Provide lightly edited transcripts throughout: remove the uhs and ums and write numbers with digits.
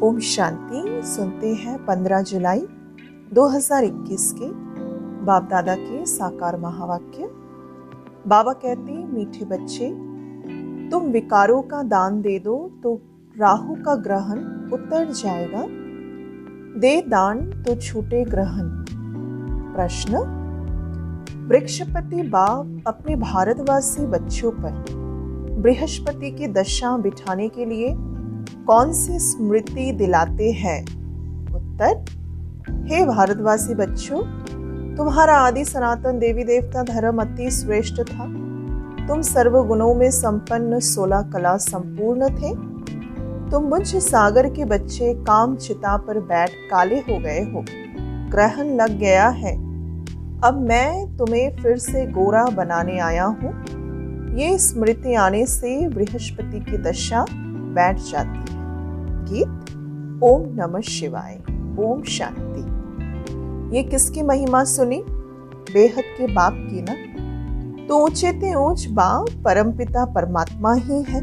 ओम शांति। सुनते हैं 15 जुलाई 2021 के बाप दादा के साकार महावाक्य। बाबा कहते, मीठे बच्चे, तुम विकारों का दान दे दो तो राहु का ग्रहण उतर जाएगा। दे दान तो छूटे ग्रहण। प्रश्न, वृक्षपति बाप अपने भारतवासी बच्चों पर बृहस्पति की दशा बिठाने के लिए कौन सी स्मृति दिलाते हैं? उत्तर, हे भारतवासी बच्चों, तुम्हारा आदि सनातन देवी देवता धर्म अति श्रेष्ठ था। तुम सर्व गुणों में संपन्न 16 कला संपूर्ण थे। तुम बुझ सागर के बच्चे काम चिता पर बैठ काले हो गए हो। ग्रहण लग गया है। अब मैं तुम्हें फिर से गोरा बनाने आया हूँ। ये स्मृति आने से बृहस्पति की दशा बैठ जाती है। गीत ओम नमः शिवाय। ओम शांति। ये किसकी महिमा सुनी? बेहद के बाप की ना। तो ऊंचे ते ऊंच बाप परमपिता परमात्मा ही है।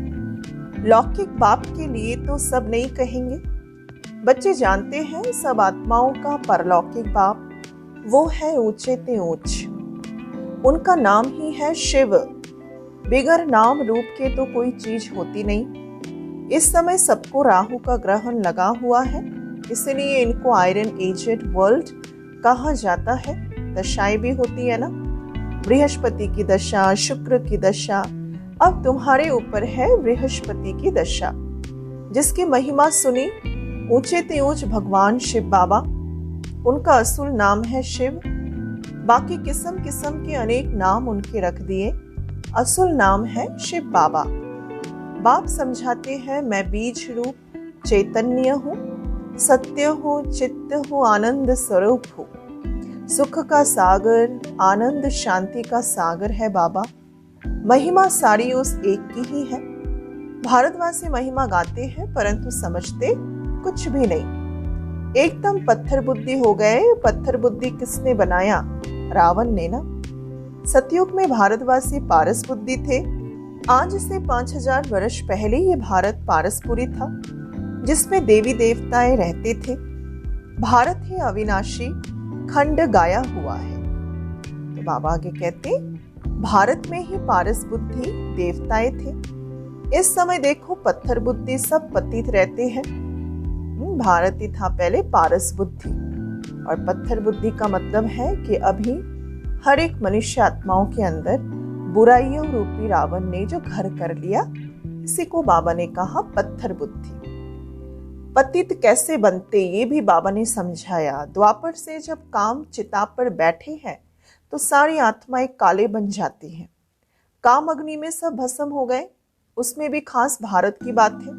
लौकिक बाप के लिए तो सब नहीं कहेंगे। बच्चे जानते हैं सब आत्माओं का परलौकिक बाप वो है ऊंचे ते ऊंच। उनका नाम ही है शिव। बिगर नाम रूप के तो कोई चीज होती नहीं। इस समय सबको राहु का ग्रहण लगा हुआ है, इसलिए इनको आयरन एजेड वर्ल्ड कहा जाता है। दशाएं भी होती है ना, बृहस्पति की दशा, शुक्र की दशा। अब तुम्हारे ऊपर है बृहस्पति की दशा, जिसकी महिमा सुनी ऊंचे ते ऊंच भगवान शिव बाबा। उनका असुल नाम है शिव। बाकी किस्म किस्म के अनेक नाम उनके रख दिए। असुल नाम है शिव बाबा। बाप समझाते हैं, मैं बीज रूप चैतन्य हूँ, सत्य हूँ, चित्त हूँ, आनंद स्वरूप हूँ। सुख का सागर, आनंद शांति का सागर है बाबा। महिमा सारी उस एक की ही है। भारतवासी महिमा गाते हैं परंतु समझते कुछ भी नहीं। एकदम पत्थर बुद्धि हो गए। पत्थर बुद्धि किसने बनाया? रावण ने ना। सतयुग में भारतवासी पारस बुद्धि थे। आज से 5000 वर्ष पहले ये भारत पारसपुरी था, जिसमें देवी देवताएं रहते थे। भारत ही अविनाशी खंड गाया हुआ है। तो बाबा आगे कहते, भारत में ही पारस बुद्धि देवताएं थे। इस समय देखो पत्थर बुद्धि सब पतित रहते हैं। भारत ही था पहले पारस बुद्धि। और पत्थर बुद्धि का मतलब है कि अभी हर एक मनुष्य आत्माओं के अंदर बुराइयों रूपी रावण ने जो घर कर लिया, इसी को बाबा ने कहा पत्थर बुद्धि। पतित कैसे बनते ये भी बाबा ने समझाया। द्वापर से जब काम चिता पर बैठे हैं तो सारी आत्माएं काले बन जाती हैं। काम अग्नि में सब भस्म हो गए। उसमें भी खास भारत की बात है।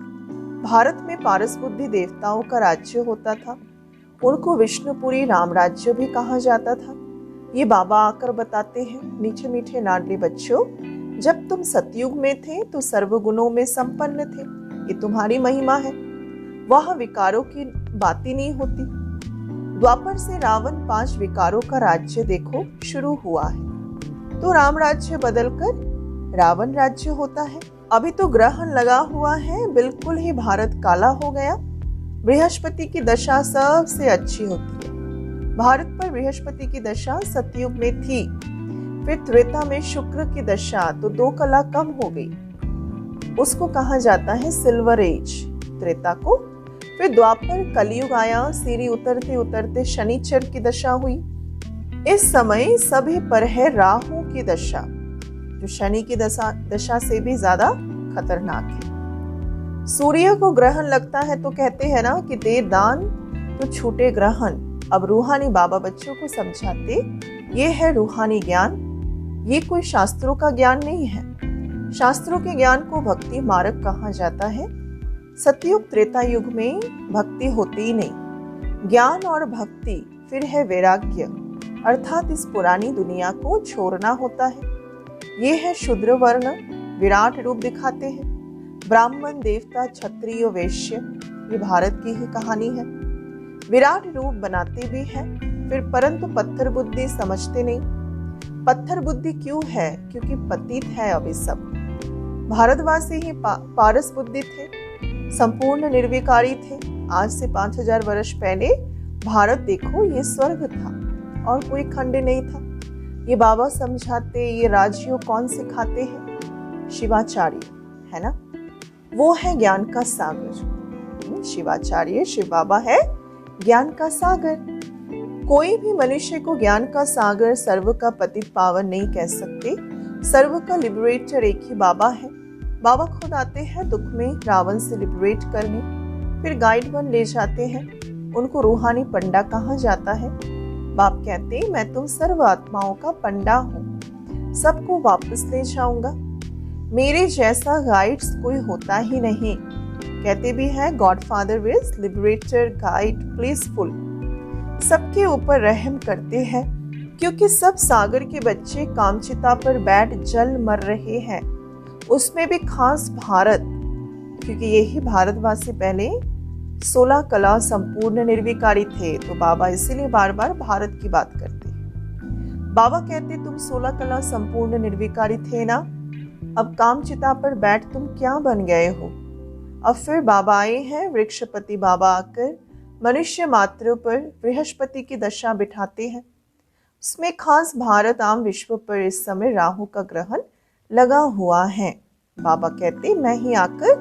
भारत में पारस बुद्धि देवताओं का राज्य होता था। उनको विष्णुपुरी राम राज्य भी कहा जाता था। ये बाबा आकर बताते हैं, मीठे मीठे लाडले बच्चों, जब तुम सतयुग में थे तो सर्वगुणों में संपन्न थे। ये तुम्हारी महिमा है। वहां विकारों की बात ही नहीं होती। द्वापर से रावण 5 विकारों का राज्य देखो शुरू हुआ है। तो राम राज्य बदलकर रावण राज्य होता है। अभी तो ग्रहण लगा हुआ है, बिल्कुल ही भारत काला हो गया। बृहस्पति की दशा सबसे अच्छी होती है। भारत पर बृहस्पति की दशा सतयुग में थी। फिर त्रेता में शुक्र की दशा, तो 2 कला कम हो गई। उसको कहा जाता है सिल्वर एज, त्रेता को। फिर द्वापर कलयुग आया। सीढ़ी उतरते उतरते शनिचर की दशा हुई। इस समय सभी पर है राहु की दशा, जो शनि की दशा से भी ज्यादा खतरनाक है। सूर्य को ग्रहण लगता है तो कहते हैं ना कि दे दान तो छूटे ग्रहण। अब रूहानी बाबा बच्चों को समझाते, ये है रूहानी ज्ञान। ये कोई शास्त्रों का ज्ञान नहीं है। शास्त्रों के ज्ञान को भक्ति मार्ग कहा जाता है। सतयुग त्रेता युग में भक्ति होती ही नहीं। ज्ञान और भक्ति फिर है वैराग्य, अर्थात इस पुरानी दुनिया को छोड़ना होता है। ये है शूद्र वर्ण, विराट रूप दिखाते हैं। ब्राह्मण, देवता, क्षत्रिय, वैश्य, ये भारत की ही कहानी है। विराट रूप बनाते भी हैं, फिर परंतु पत्थर बुद्धि समझते नहीं। पत्थर बुद्धि क्यों है? क्योंकि पतित है अभी सब। भारतवासी ही पारस बुद्धि थे, संपूर्ण निर्विकारी थे। आज से 5000 वर्ष पहले भारत देखो ये स्वर्ग था और कोई खंड नहीं था। ये बाबा समझाते, ये राजयोग कौन सिखाते हैं? शिवाचार्य, है ना? वो है ज्ञान का सागर। शिवाचार्य, शिव बाबा है ज्ञान का सागर। कोई भी मनुष्य को ज्ञान का सागर, सर्व का पतित पावन नहीं कह सकते। सर्व का लिबरेटर एक ही बाबा है। बाबा खुद आते हैं दुख में रावण से लिबरेट करने, फिर गाइड बन ले जाते हैं। उनको रूहानी पंडा कहा जाता है। बाप कहते मैं तुम सर्व आत्माओं का पंडा हूँ, सबको वापस ले जाऊंगा। मेरे जैसा गाइड्स कोई होता ही नहीं। कहते भी है god father is liberator, guide, blissful. सबके ऊपर रहम करते हैं, क्योंकि सब सागर के बच्चे कामचिता पर बैठ जल मर रहे हैं। उसमें भी खास भारत, क्योंकि यही भारतवासी पहले 16 कला संपूर्ण निर्विकारी थे। तो बाबा इसीलिए बार बार भारत की बात करते हैं। बाबा कहते तुम 16 कला संपूर्ण निर्विकारी थे ना, अब कामचिता पर बैठ तुम क्या बन गए हो? अब फिर बाबा आए हैं, वृक्षपति बाबा आकर मनुष्य मात्र पर बृहस्पति की दशा बिठाते हैं। उसमें खास भारत आम विश्व पर इस समय राहु का ग्रहण लगा हुआ है। बाबा कहते मैं ही आकर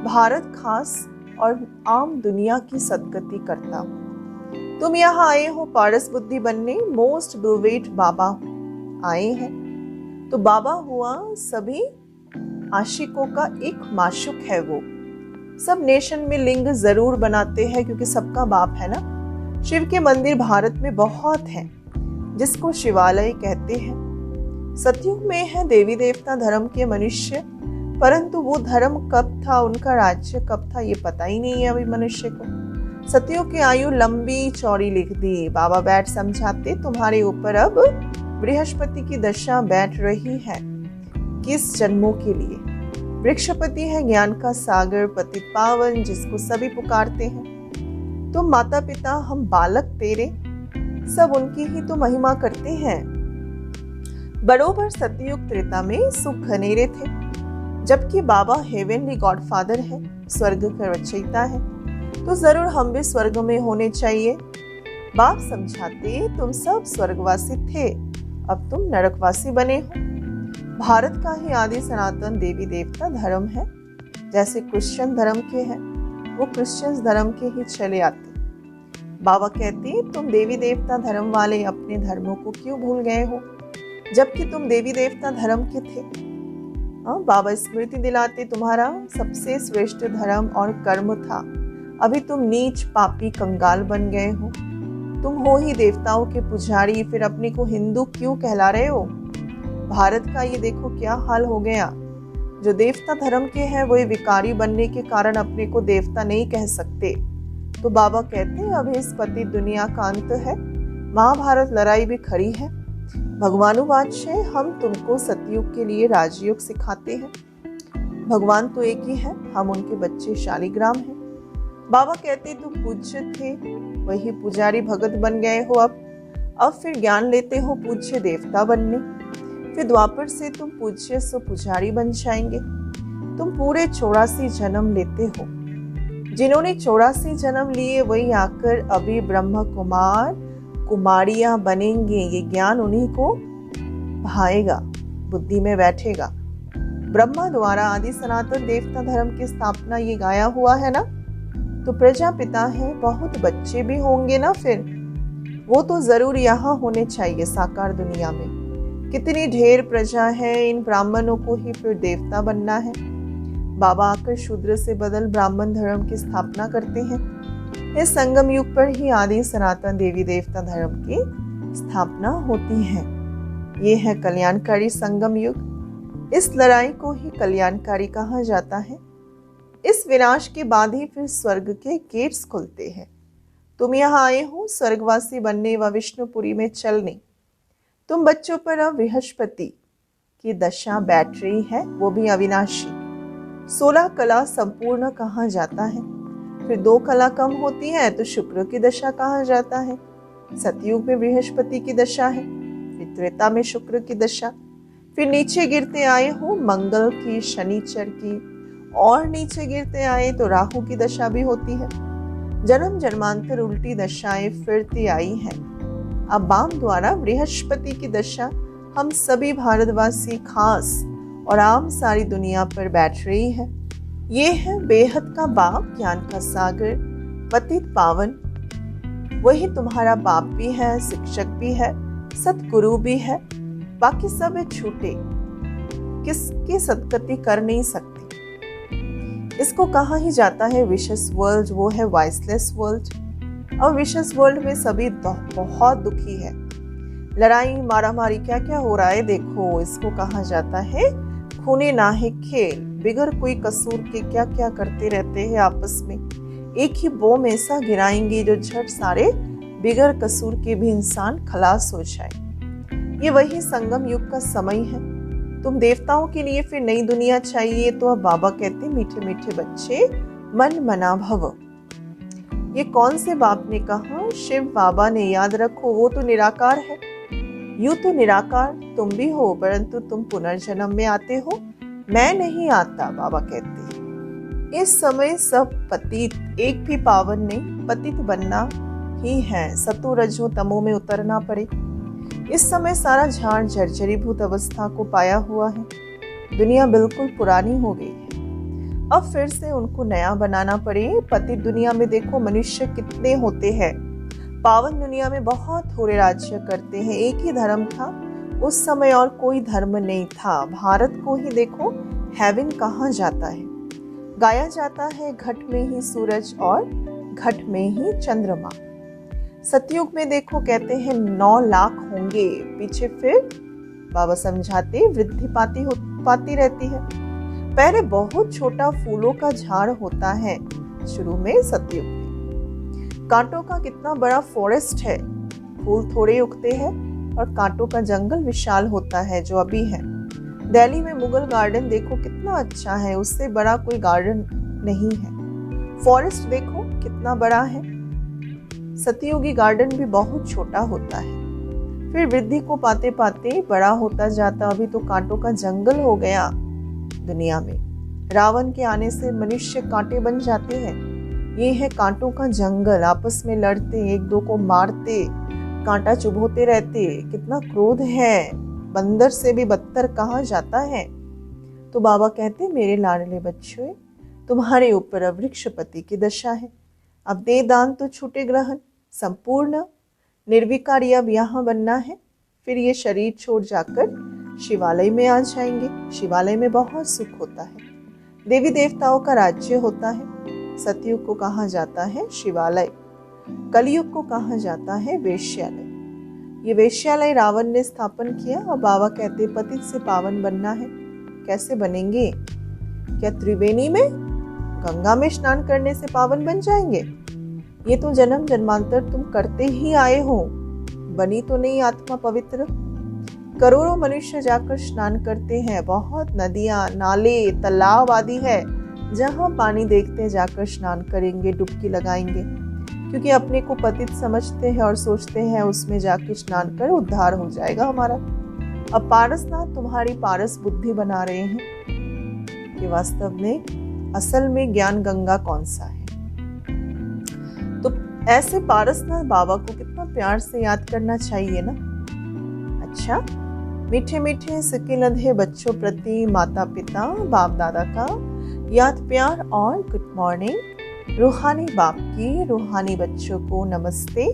भारत खास और आम दुनिया की सदगति करता हूँ। तुम यहाँ आए हो पारस बुद्धि बनने, मोस्ट बिलवेट बाबा आए हैं। तो बाबा हुआ सभी आशिकों का एक माशुक है। वो सब नेशन में लिंग जरूर बनाते हैं, क्योंकि सबका बाप है ना। शिव के मंदिर भारत में बहुत हैं, जिसको शिवालय कहते हैं। सतयुग में है देवी देवता धर्म के मनुष्य, परंतु वो धर्म कब था, उनका राज्य कब था, ये पता ही नहीं है अभी मनुष्य को। सतयुग की आयु लंबी चौड़ी लिख दी। बाबा बैठ समझाते तुम्हारे ऊपर अब बृहस्पति की दशा बैठ रही है। किस जन्मों के लिए? वृक्षपति है ज्ञान का सागर, पतित पावन, जिसको सभी पुकारते हैं। तुम माता पिता, हम बालक तेरे, सब उनकी ही तो महिमा करते हैं। बरोबर सतयुग त्रेता में सुख घनेरे थे, जबकि बाबा हेवनली गॉडफादर है, स्वर्ग का रचयिता है। तो जरूर हम भी स्वर्ग में होने चाहिए। बाप समझाते तुम सब स्वर्गवासी थे, अब तुम नरकवासी बने हो। भारत का ही आदि सनातन देवी देवता धर्म है। जैसे क्रिश्चियन धर्म के हैं, वो क्रिश्चियन धर्म के ही चले आते। बाबा कहते तुम देवी देवता धर्म वाले अपने धर्मों को क्यों भूल गए हो, जबकि तुम देवी देवता धर्म के थे। बाबा स्मृति दिलाते तुम्हारा सबसे श्रेष्ठ धर्म और कर्म था। अभी तुम नीच पापी कंगाल बन गए हो। तुम हो ही देवताओं के पुजारी, फिर अपने को हिंदू क्यों कहला रहे हो? भारत का ये देखो क्या हाल हो गया। जो देवता धर्म के हैं वही विकारी बनने के कारण अपने को देवता नहीं कह सकते। तो बाबा कहते हैं अभी इस पति दुनिया का अंत है, महाभारत लड़ाई भी खड़ी है। भगवानुवाच है, हम तुमको सतयुग के लिए राजयोग सिखाते हैं। भगवान तो एक ही है, हम उनके बच्चे शालिग्राम हैं। बाबा कहते तुम पूज्य थे, वही पुजारी भगत बन गए हो। अब फिर ज्ञान लेते हो पूज्य देवता बनने। फिर द्वापर से तुम पूज्य सो पुजारी बन जाएंगे। तुम पूरे 84 जन्म लेते हो। जिन्होंने 84 जन्म लिए वही आकर अभी ब्रह्म कुमार कुमारियां बनेंगे। ये ज्ञान उन्हीं को भाएगा, बुद्धि में बैठेगा। ब्रह्मा द्वारा आदि सनातन देवता धर्म की स्थापना ये गाया हुआ है ना। तो प्रजापिता है, बहुत बच्चे भी होंगे ना। फिर वो तो जरूर यहाँ होने चाहिए साकार दुनिया में। कितनी ढेर प्रजा है, इन ब्राह्मणों को ही फिर देवता बनना है। बाबा आकर शूद्र से बदल ब्राह्मण धर्म की स्थापना करते हैं। इस संगम युग पर ही आदि सनातन देवी देवता धर्म की स्थापना होती है। ये है कल्याणकारी संगम युग। इस लड़ाई को ही कल्याणकारी कहा जाता है। इस विनाश के बाद ही फिर स्वर्ग के गेट्स खुलते हैं। तुम यहाँ आए हो स्वर्गवासी बनने व विष्णुपुरी में चलने। तुम बच्चों पर अब बृहस्पति की दशा बैठ रही है, वो भी अविनाशी। 16 कला संपूर्ण कहा जाता है। फिर 2 कला कम होती है तो शुक्र की दशा कहा जाता है। सतयुग में बृहस्पति की दशा है, फिर त्रेता में शुक्र की दशा। फिर नीचे गिरते आए हो मंगल की, शनिचर की, और नीचे गिरते आए तो राहु की दशा भी होती है। जन्म जन्मांतर उल्टी दशाएं फिरती आई हैं। अब बाम द्वारा बृहस्पति की दशा हम सभी भारतवासी खास और आम सारी दुनिया पर बैठ रही है। ये है बेहद का बाप, ज्ञान का सागर, पतित पावन। वही तुम्हारा बाप भी है, शिक्षक भी है, सतगुरु भी है। बाकी सब है छूटे, किसकी सदगति कर नहीं सकती। इसको कहा ही जाता है विशेष वर्ल्ड, वो है वॉइसलेस वर्ल्ड। और विशेष वर्ल्ड में सभी बहुत दुखी है। लड़ाई मारामारी क्या क्या हो रहा है देखो। इसको कहा जाता है खूने नाहे खेल। बिगर कोई कसूर के क्या क्या करते रहते हैं आपस में। एक ही बम ऐसा गिराएंगे जो झट सारे बिगर कसूर के भी इंसान खलास हो जाए। ये वही संगम युग का समय है। तुम देवताओं के लिए फिर नई दुनिया चाहिए तो अब बाबा कहते मीठे मीठे बच्चे मन मना भव। ये कौन से बाप ने कहा? शिव बाबा ने। याद रखो वो तो निराकार है। यूं तो निराकार तुम भी हो, परंतु तुम पुनर्जन्म में आते हो, मैं नहीं आता, बाबा कहते हैं। इस समय सब पतित, एक भी पावन नहीं, पतित बनना ही है। सतो रजो तमो में उतरना पड़े। इस समय सारा झाड़ जर्जरीभूत अवस्था को पाया हुआ है। दुनिया बिल्कुल पुरानी हो गई है। अब फिर से उनको नया बनाना पड़े। पतित दुनिया में देखो मनुष्य कितने होते हैं। पावन दुनिया में बहुत थोड़े राज्य करते हैं। एक ही धर्म था उस समय और कोई धर्म नहीं था। भारत को ही देखो हेवन कहा जाता है। गाया जाता है घट में ही सूरज और घट में ही चंद्रमा। सतयुग में देखो कहते हैं 9 लाख होंगे। पीछे फिर बाबा समझाते वृद्धि पाती रहती है। पहले बहुत छोटा फूलों का झाड़ होता है शुरू में सतयुग में। कांटों का कितना बड़ा फॉरेस्ट है। फूल थोड़े उगते हैं और कांटों का जंगल विशाल होता है जो अभी है। दिल्ली में मुगल गार्डन देखो कितना अच्छा है, उससे बड़ा कोई गार्डन नहीं है। फॉरेस्ट देखो कितना बड़ा है। सतयुगी गार्डन भी बहुत छोटा होता है। फिर वृद्धि को पाते पाते बड़ा होता जाता। अभी तो कांटों का जंगल हो गया दुनिया में। रावण के आने से मनुष्य कांटे बन जाते हैं। ये है कांटों का जंगल। आपस में लड़ते, एक दो को मारते, कांटा चुभोते रहते। कितना क्रोध है। बंदर से भी बदतर कहा जाता है। तो बाबा कहते मेरे लाडले बच्चों, तुम्हारे ऊपर वृक्षपति की दशा है। अब दे दान तो छूटे ग्रहण। संपूर्ण निर्विकार अब यहाँ बनना है। फिर ये शरीर छोड़ जाकर शिवालय में आ जाएंगे। शिवालय में बहुत सुख होता है। देवी देवताओं का राज्य होता है। सतयुग को कहा जाता है शिवालय। कलयुग को कहा जाता है वेश्यालय। ये वेश्यालय रावण ने स्थापन किया और बाबा कहते पतित से पावन बनना है। कैसे बनेंगे? क्या त्रिवेणी में, गंगा में स्नान करने से पावन बन जाएंगे? ये तो जन्म जन्मांतर तुम करते ही आए हो। बनी तो नहीं आत्मा पवित्र? करोड़ों मनुष्य जाकर स्नान करते हैं। बहुत नदियां, नाले, तालाब आदि है जहां पानी देखते जाकर स्नान करेंगे, डुबकी लगाएंगे, क्योंकि अपने को पतित समझते हैं और सोचते हैं उसमें जाकर स्नान कर उद्धार हो जाएगा हमारा। अब पारसनाथ तुम्हारी पारस बुद्धि बना रहे हैं कि वास्तव में असल में ज्ञान गंगा कौन सा है। तो ऐसे पारसनाथ बाबा को कितना प्यार से याद करना चाहिए ना। अच्छा, मीठे मीठे सिक्के लधे बच्चों प्रति माता पिता बाप दादा का याद प्यार और गुड मॉर्निंग। रूहानी बाप की रूहानी बच्चों को नमस्ते।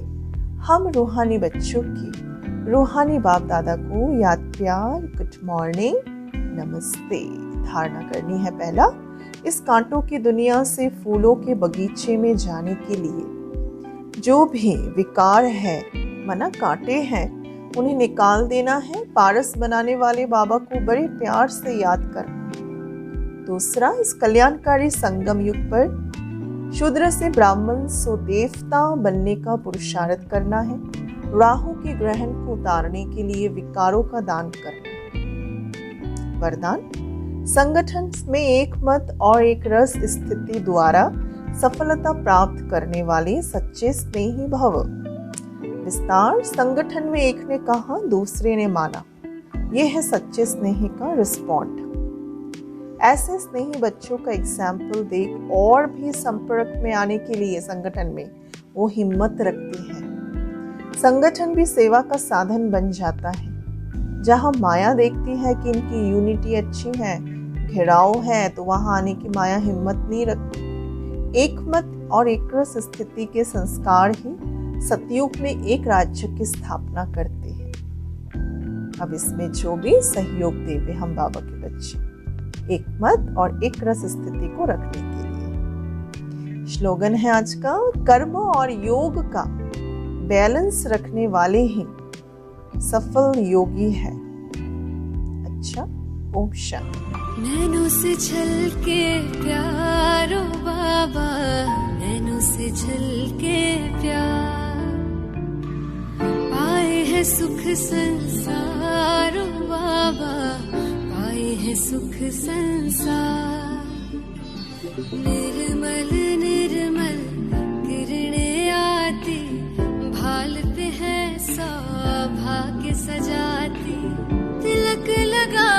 हम रूहानी बच्चों की रूहानी बाप दादा को याद प्यार गुड मॉर्निंग नमस्ते। धारणा करनी है पहला, इस कांटों की दुनिया से फूलों के बगीचे में जाने के लिए जो भी विकार है, मना कांटे हैं, उन्हें निकाल देना है। पारस बनाने वाले बाबा को बड़े प्यार से याद करना। दूसरा, इस कल्याणकारी संगम युग पर शूद्र से ब्राह्मण सो देवता बनने का पुरुषार्थ करना है। राहु के ग्रहण को उतारने के लिए विकारों का दान करना है। वरदान, संगठन में एक मत और एक रस स्थिति द्वारा सफलता प्राप्त करने वाले सच्चे स्नेही भव। विस्तार, संगठन में एक ने कहा दूसरे ने माना। यह है सच्चे स्नेही का रिस्पॉन्ड। ऐसे स्नेही बच्चों का एग्जाम्पल देख और भी संपर्क में आने के लिए संगठन में वो हिम्मत रखती है। संगठन भी सेवा का साधन बन जाता है। जहाँ माया देखती है कि इनकी यूनिटी अच्छी है, घिराव है, तो वहां आने की माया हिम्मत नहीं रखती। एकमत और एक रस स्थिति के संस्कार ही सतयुग में एक राज्य की स्थापना करते हैं। अब इसमें जो भी सहयोग देवे हम बाबा के बच्चे एकमत और एक रस स्थिति को रखने के लिए। स्लोगन है आज का, कर्म और योग का बैलेंस रखने वाले ही सफल योगी है। अच्छा, ओम शांति। नैनों से झलके प्यारो बाबा, नैनों से झलके प्यार, पाए है सुख संसारो बाबा, पाए है सुख संसार। निर्मल निर्मल किरणें आती, भालते हैं सौभाग्य सजाती, तिलक लगा